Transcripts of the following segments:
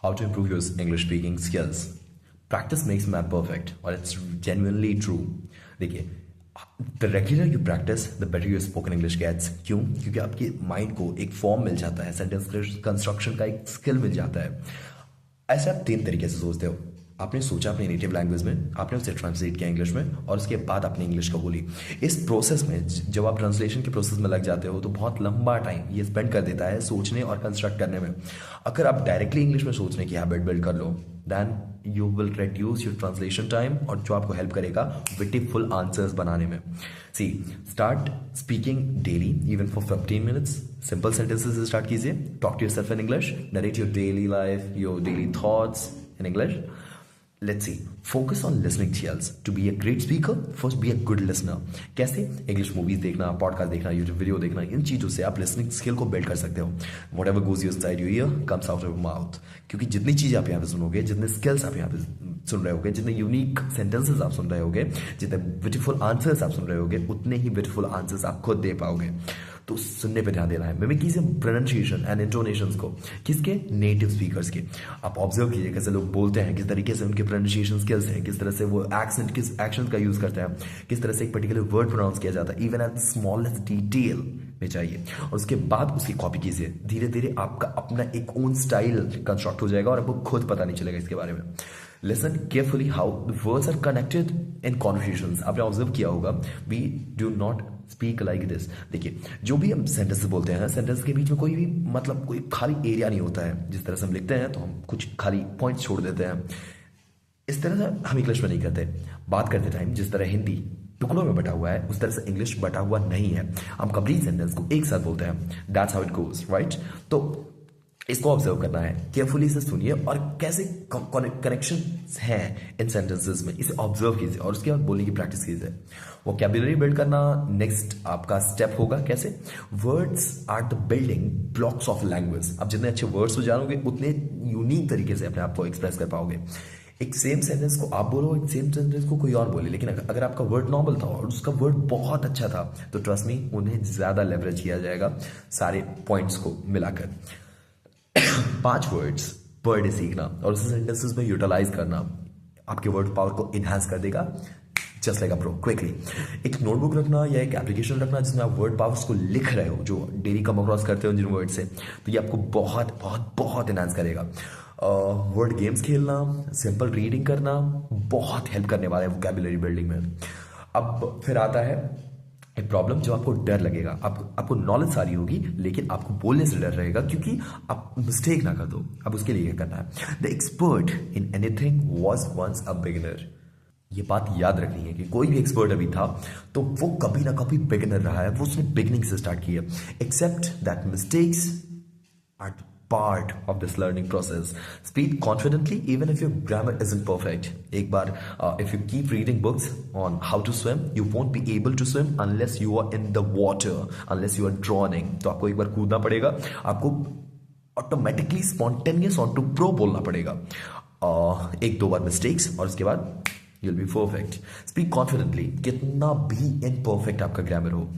How to improve your English speaking skills. Practice makes man perfect, or it's genuinely true. देखिए, the regular you practice, the better your spoken English gets. क्यों? क्योंकि आपके mind को एक form मिल जाता है, sentence construction का एक स्किल मिल जाता है. ऐसे आप तीन तरीके से सोचते हो. आपने सोचा अपनी नेटिव लैंग्वेज में, आपने उसे ट्रांसलेट किया इंग्लिश में, और उसके बाद आपने इंग्लिश को बोली. इस प्रोसेस में जब आप ट्रांसलेशन के प्रोसेस में लग जाते हो तो बहुत लंबा टाइम ये स्पेंड कर देता है सोचने और कंस्ट्रक्ट करने में. अगर आप डायरेक्टली इंग्लिश में सोचने की हैबिट बिल्ड कर लो, then you will reduce your translation time, और जो आपको हेल्प करेगा विटिफुल आंसर्स बनाने में. See, start speaking daily even for 15 minutes. Simple sentences से स्टार्ट कीजिए. Talk to yourself in English. Narrate your daily life, your daily thoughts in English. Let's see. Focus on listening skills. To be a great speaker, first be a good listener. कैसे? English movies देखना, podcast देखना, YouTube video देखना, इन चीज़ों से आप listening skill को build कर सकते हो. Whatever goes inside your ear comes out of your mouth. क्योंकि जितनी चीज़ आप यहाँ पे सुनोगे, जितने स्किल्स आप यहाँ पे सुन रहे होगे, जितने यूनिक सेंटेंसेस आप सुन रहे होगे, जितने ब्यूटीफुल आंसर्स आप सुन रहे होगे, उतने ही ब्यूटीफुल आंसर्स आप खुद दे पाओगे. तो सुनने पे ध्यान देना है. मिमिक कीजिए प्रोनाउंसिएशन एंड इंटोनेशंस को. किसके? नेटिव स्पीकर्स के. आप ऑब्जर्व कीजिए कैसे लोग बोलते हैं, किस तरीके से उनके प्रोनाउंसिएशन स्किल्स हैं, किस तरह से वो एक्सेंट, किस एक्शन का यूज करते हैं, किस तरह से एक पर्टिकुलर वर्ड प्रोनाउंस किया जाता है, इवन एट स्मॉलेस्ट डिटेल में चाहिए. और उसके बाद उसकी कॉपी कीजिए. धीरे धीरे आपका अपना एक ओन स्टाइल कंस्ट्रक्ट हो जाएगा और आपको खुद पता नहीं चलेगा इसके बारे में. Listen carefully how the words are connected in conversations. आपने ऑब्जर्व किया होगा, we do not speak like this. देखिए, जो भी हम सेंटेंस बोलते हैं, सेंटेंस के बीच में कोई भी मतलब कोई खाली एरिया नहीं होता है. जिस तरह से हम लिखते हैं तो हम कुछ खाली पॉइंट्स छोड़ देते हैं. इस तरह से हम इंग्लिश में नहीं करते. बात करते टाइम जिस तरह हिंदी टुकड़ों में बटा हुआ है, उस तरह से इंग्लिश बटा हुआ नहीं है. हम कंप्लीट सेंटेंस को एक साथ बोलते हैं. That's how it goes, right? तो इसको ऑब्जर्व करना है, केयरफुली से सुनिए, और कैसे कनेक्शन हैं इन सेंटेंसेस में, इसे ऑब्जर्व कीजिए और उसके बाद बोलने की प्रैक्टिस कीजिए. वोकैबुलरी बिल्ड करना नेक्स्ट आपका स्टेप होगा. कैसे? Words are the building blocks of language. आप जितने अच्छे वर्ड्स को जानोगे उतने यूनिक तरीके से अपने आप को एक्सप्रेस कर पाओगे. एक सेम सेंटेंस को आप बोलो, एक सेम सेंटेंस को कोई और बोले, लेकिन अगर आपका वर्ड नॉर्मल था और उसका वर्ड बहुत अच्छा था, तो ट्रस्ट मी, उन्हें ज्यादा लेवरेज किया जाएगा सारे पॉइंट्स को मिलाकर. 5 वर्ड्स पर डे सीखना और उसे सेंटेंसेस में यूटिलाइज करना आपके वर्ड पावर को इनहांस कर देगा. Just like a pro. Quickly एक नोटबुक रखना या एक एप्लीकेशन रखना जिसमें आप वर्ड पावर्स को लिख रहे हो, जो डेली कम अक्रॉस करते हो जिन वर्ड से, तो ये आपको बहुत बहुत बहुत इनहांस करेगा. वर्ड गेम्स खेलना, सिंपल रीडिंग करना बहुत हेल्प करने वाला है वोकैबुलरी बिल्डिंग में. अब फिर आता है एक प्रॉब्लम, जो आपको डर लगेगा. आपको नॉलेज सारी होगी लेकिन आपको बोलने से डर रहेगा क्योंकि आप मिस्टेक ना कर दो. अब उसके लिए क्या करना है? The expert in anything was once a beginner. ये बात याद रखनी है कि कोई भी एक्सपर्ट अभी था तो वो कभी ना कभी बिगिनर रहा है. वो उसने बिगिनिंग से स्टार्ट किया. Accept that mistakes are part of this learning process. Speak confidently even if your grammar isn't perfect. एक बार if you keep reading books on how to swim, you won't be able to swim unless you are in the water, unless you are drowning. तो आपको एक बार कूदना पड़ेगा, आपको automatically spontaneous on to pro बोलना पड़ेगा. एक दो बार मिस्टेक्स और उसके बाद you'll be perfect. Speak confidently. कितना भी imperfect आपका ग्रामर हो.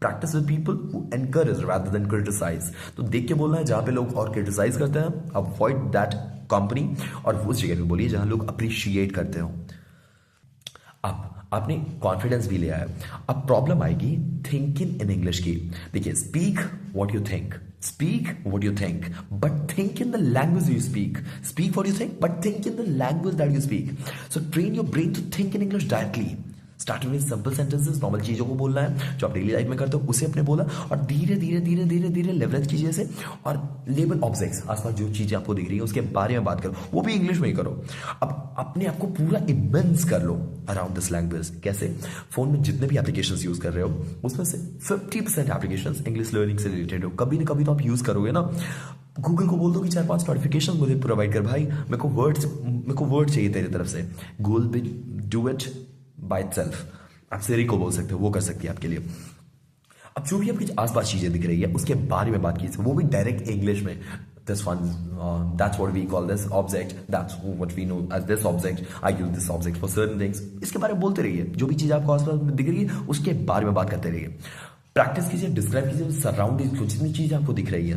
Practice with people who encourage rather than criticise. तो देख के बोलना है जहां पे लोग और क्रिटिसाइज करते हैं, अवॉइड दैट कंपनी, और उस जगह पे बोलिए जहां लोग अप्रिशिएट करते हो. अब आपने कॉन्फिडेंस भी लिया है, अब प्रॉब्लम आएगी थिंकिंग इन इंग्लिश की. देखिए, speak what you think, speak what you think, but think in the language you speak. Speak what you think, but think in the language that you speak. So train your brain to think in English directly. Starting में simple sentences, normal चीजों को बोलना है जो आप daily life में करते हो, उसे अपने बोला, और धीरे धीरे धीरे धीरे धीरे लेवरेज कीजिए इसे. और लेबल ऑब्जेक्ट्स, आसपास जो चीजें आपको दिख रही है उसके बारे में बात करो, वो भी इंग्लिश में ही करो. अब अपने आप को पूरा इमेंस कर लो अराउंड दिस लैंग्वेज. कैसे? फोन में जितने भी एप्लीकेशंस यूज कर रहे हो उसमें से 50% एप्लीकेशंस इंग्लिश लर्निंग से रिलेटेड हो. कभी ना कभी तो आप यूज करोगे ना. गूगल को बोल दो कि 4-5 नोटिफिकेशन मुझे प्रोवाइड कर भाई, मेरे को वर्ड चाहिए तेरी तरफ से. Google will do it by itself. आप सिरी को बोल सकते हो, वो कर सकती है आपके लिए. अब जो भी आपकी आसपास चीजें दिख रही है उसके बारे में बात कीजिए, वो भी डायरेक्ट इंग्लिश में. this one, that's what we call this object, that's what we know as this object, I use this object for certain things. इसके बारे में बोलते रहिए. जो भी चीज आपको आसपास दिख रही है उसके बारे में बात करते रहिए. प्रैक्टिस कीजिए, डिस्क्राइब कीजिए सराउंडिंग को, जितनी चीज आपको दिख रही है,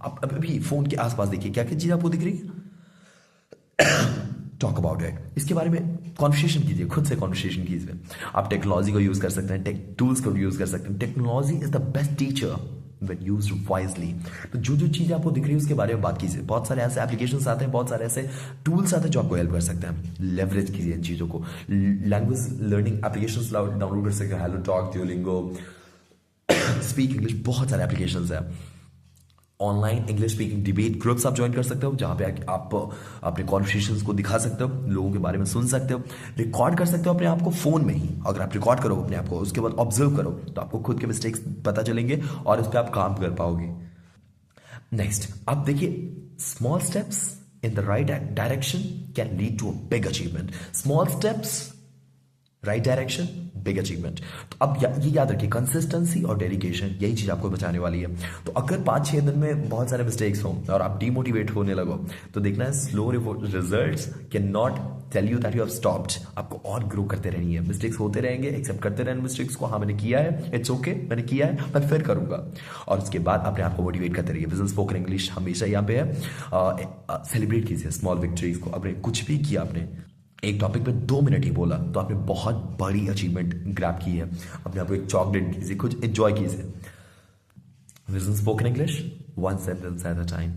आप अभी फोन के आसपास देखिए क्या क्या चीज आपको दिख रही है, टॉक अबाउट इट, इसके बारे में कॉन्वर्सेशन कीजिए, खुद से कॉन्वर्सेशन कीजिए। आप टेक्नोलॉजी को यूज कर सकते हैं, टेक टूल्स को यूज कर सकते हैं। Technology is the best teacher when used wisely। तो जो जो चीज़ आपको दिख रही है उसके बारे में बात कीजिए। बहुत सारे ऐसे एप्लीकेशंस आते हैं, बहुत सारे ऐसे टूल्स आते हैं जो आपको हेल्प कर सकते हैं। लेवरेज कीजिए इन चीज़ों को। लैंग्वेज लर्निंग एप्लीकेशंस डाउनलोड कर सकते हैं, hello talk, Duolingo, speak English, बहुत सारे एप्लीकेशंस हैं। Online English speaking debate groups आप ज्वाइन कर सकते हो, जहाँ पे आप अपने कॉन्वर्सेशंस को दिखा सकते हो, लोगों के बारे में सुन सकते हो, रिकॉर्ड कर सकते हो अपने आप को फोन में ही। अगर आप रिकॉर्ड करो अपने आप को, उसके बाद ऑब्जर्व करो, तो आपको खुद के मिस्टेक्स पता चलेंगे और उस पर आप काम कर पाओगे। नेक्स्ट, आप देखिए, small steps in the right direction can lead to a big achievement. Small steps, right direction, big achievement. तो अब ये याद रखिए, कंसिस्टेंसी और डेडिकेशन, यही चीज आपको बचाने वाली है। तो अगर 5-6 दिन में बहुत सारे मिस्टेक्स हो और आप डीमोटिवेट होने लगो, तो देखना है slow results can not tell you that you have stopped. आपको और ग्रो करते रहनी है, मिस्टेक्स होते रहेंगे, एक्सेप्ट करते रहना मिस्टेक्स को। हाँ मैंने किया है, इट्स ओके, मैंने किया है, मैं फिर करूंगा। और उसके बाद अपने आप को मोटिवेट करते रहिए। बिजनेस स्पोकन इंग्लिश हमेशा यहाँ पे है। सेलिब्रेट कीजिए स्मॉल विक्ट्रीज को। अपने कुछ भी किया, आपने एक टॉपिक पे 2 मिनट ही बोला, तो आपने बहुत बड़ी अचीवमेंट ग्रैब की है। अपने आप को एक चॉकलेट दीजिए, कुछ एंजॉय कीजिए। Business spoken English, one sentence at a time.